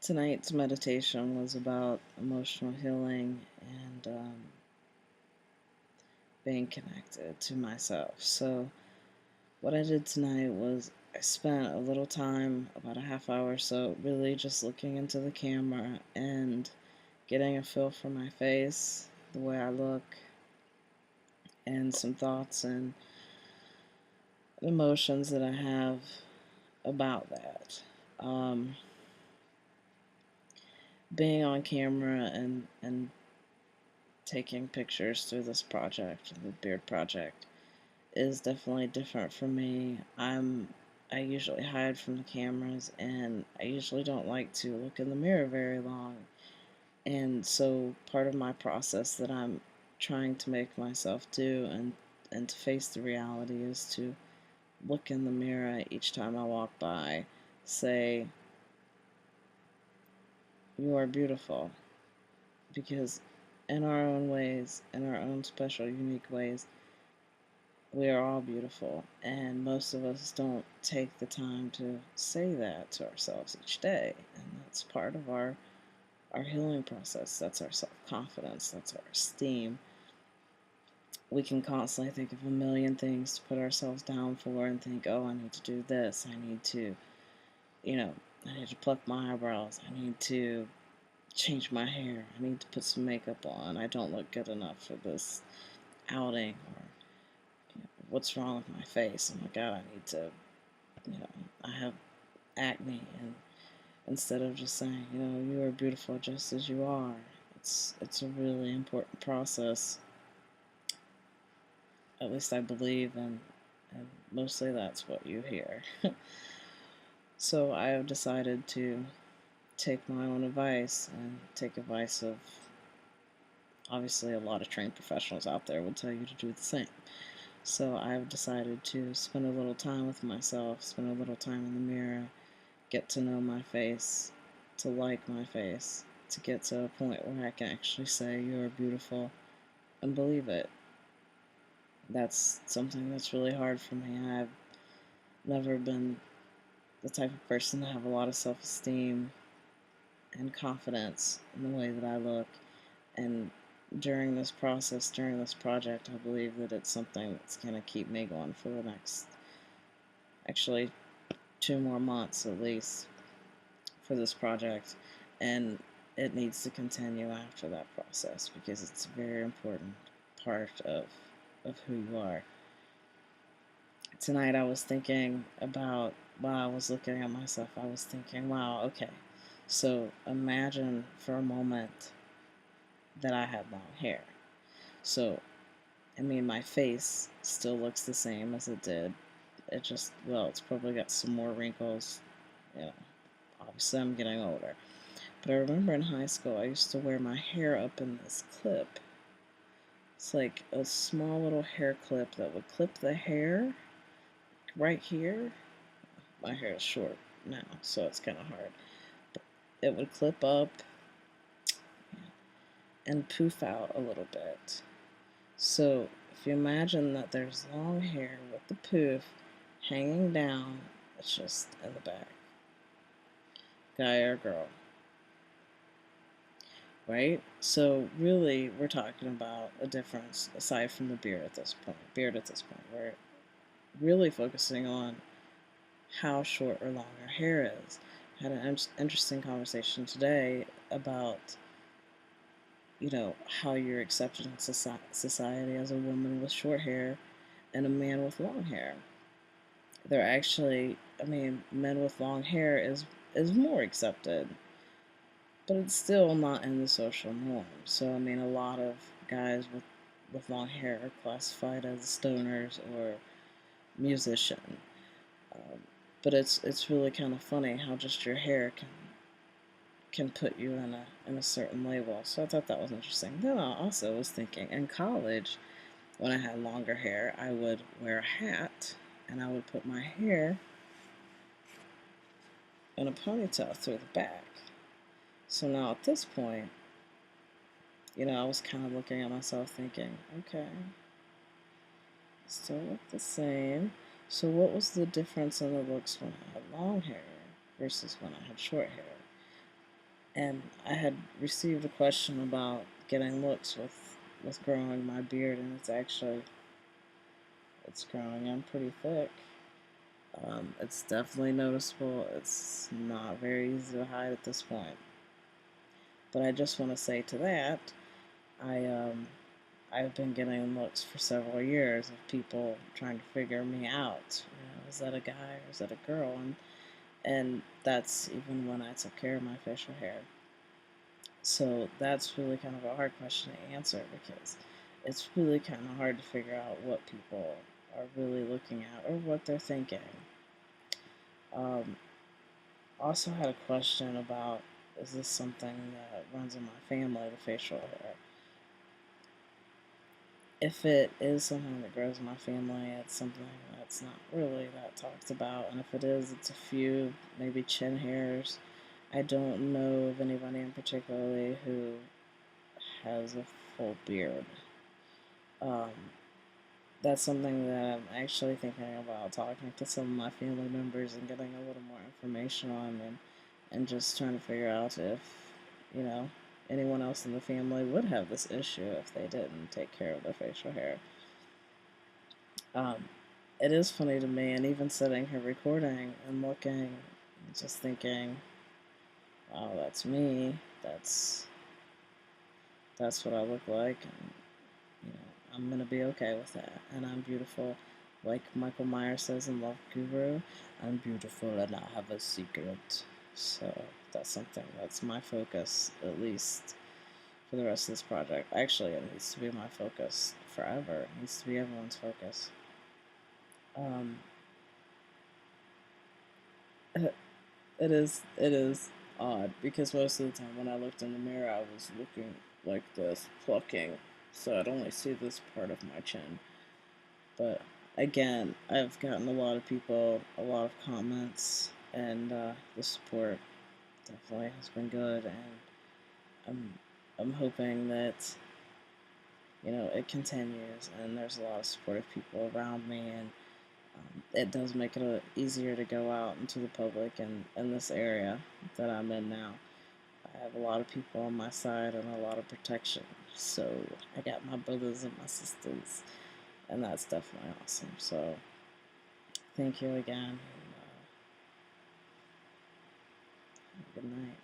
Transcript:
Tonight's meditation was about emotional healing and being connected to myself. So, what I did tonight was I spent a little time, about a half hour or so, really just looking into the camera and getting a feel for my face, the way I look, and some thoughts and emotions that I have about that. Um, Being on camera and taking pictures through this project, the Beard Project, is definitely different for me. I usually hide from the cameras and I usually don't like to look in the mirror very long. And so part of my process that I'm trying to make myself do and to face the reality is to look in the mirror each time I walk by, say, "You are beautiful," because in our own ways, in our own special, unique ways, we are all beautiful, and most of us don't take the time to say that to ourselves each day, and that's part of our healing process. That's our self-confidence, that's our esteem. We can constantly think of a million things to put ourselves down for and think, oh, I need to do this, I need to, you know, I need to pluck my eyebrows, I need to change my hair, I need to put some makeup on, I don't look good enough for this outing, or what's wrong with my face? Oh my God, I need to, I have acne. And instead of just saying, you are beautiful just as you are, it's a really important process. At least I believe, and mostly that's what you hear. So I have decided to take my own advice and take advice of obviously a lot of trained professionals out there would tell you to do the same. So I've decided to spend a little time with myself, spend a little time in the mirror, get to know my face, to like my face, to get to a point where I can actually say you're beautiful and believe it. That's something that's really hard for me. I've never been the type of person to have a lot of self-esteem and confidence in the way that I look. And during this process, during this project, I believe that it's something that's going to keep me going for the next, actually, 2 more months at least for this project. And it needs to continue after that process because it's a very important part of who you are. Tonight I was thinking about, while I was looking at myself, I was thinking, wow, okay, so imagine for a moment that I had long hair. So, I mean, my face still looks the same as it did. It just, well, it's probably got some more wrinkles. You know, obviously I'm getting older. But I remember in high school, I used to wear my hair up in this clip. It's like a small little hair clip that would clip the hair right here. My hair is short now, so it's kind of hard. But it would clip up and poof out a little bit. So if you imagine that there's long hair with the poof hanging down, it's just in the back, guy or girl, right? So really, we're talking about a difference aside from the beard at this point. We're really focusing on how short or long our hair is. I had an interesting conversation today about, how you're accepted in society as a woman with short hair and a man with long hair. They're actually, I mean, men with long hair is more accepted, but it's still not in the social norm. So I mean, a lot of guys with long hair are classified as stoners or musician. Um, but it's really kind of funny how just your hair can put you in a certain label. So I thought that was interesting. Then I also was thinking in college, when I had longer hair, I would wear a hat and I would put my hair in a ponytail through the back. So now at this point, I was kind of looking at myself thinking, okay, still look the same. So what was the difference in the looks when I had long hair versus when I had short hair? And I had received a question about getting looks with growing my beard, and it's growing in pretty thick. It's definitely noticeable. It's not very easy to hide at this point. But I just want to say to that, I I've been getting looks for several years of people trying to figure me out. Is that a guy or is that a girl? And that's even when I took care of my facial hair. So that's really kind of a hard question to answer because it's really kind of hard to figure out what people are really looking at or what they're thinking. Um, Also had a question about, is this something that runs in my family, the facial hair? If it is something that grows in my family, it's something that's not really that talked about. And if it is, it's a few, maybe chin hairs. I don't know of anybody in particularly who has a full beard. Um, that's something that I'm actually thinking about talking to some of my family members and getting a little more information on, and just trying to figure out if, you know, anyone else in the family would have this issue if they didn't take care of their facial hair. Um, it is funny to me, and even sitting here recording and looking, and just thinking, wow, that's me. That's what I look like, and I'm gonna be okay with that. And I'm beautiful, like Michael Myers says in Love Guru. I'm beautiful, and I have a secret. So that's something that's my focus, at least for the rest of this project. Actually, it needs to be my focus forever. It needs to be everyone's focus. Um, it is odd because most of the time when I looked in the mirror, I was looking like this, plucking, so I'd only see this part of my chin. But again, I've gotten a lot of people, a lot of comments, and the support definitely has been good. And I'm I'm hoping that it continues, and there's a lot of supportive people around me, and it does make it easier to go out into the public and in this area that I'm in now. I have a lot of people on my side and a lot of protection. So I got my brothers and my sisters, and that's definitely awesome. So thank you again, and good night.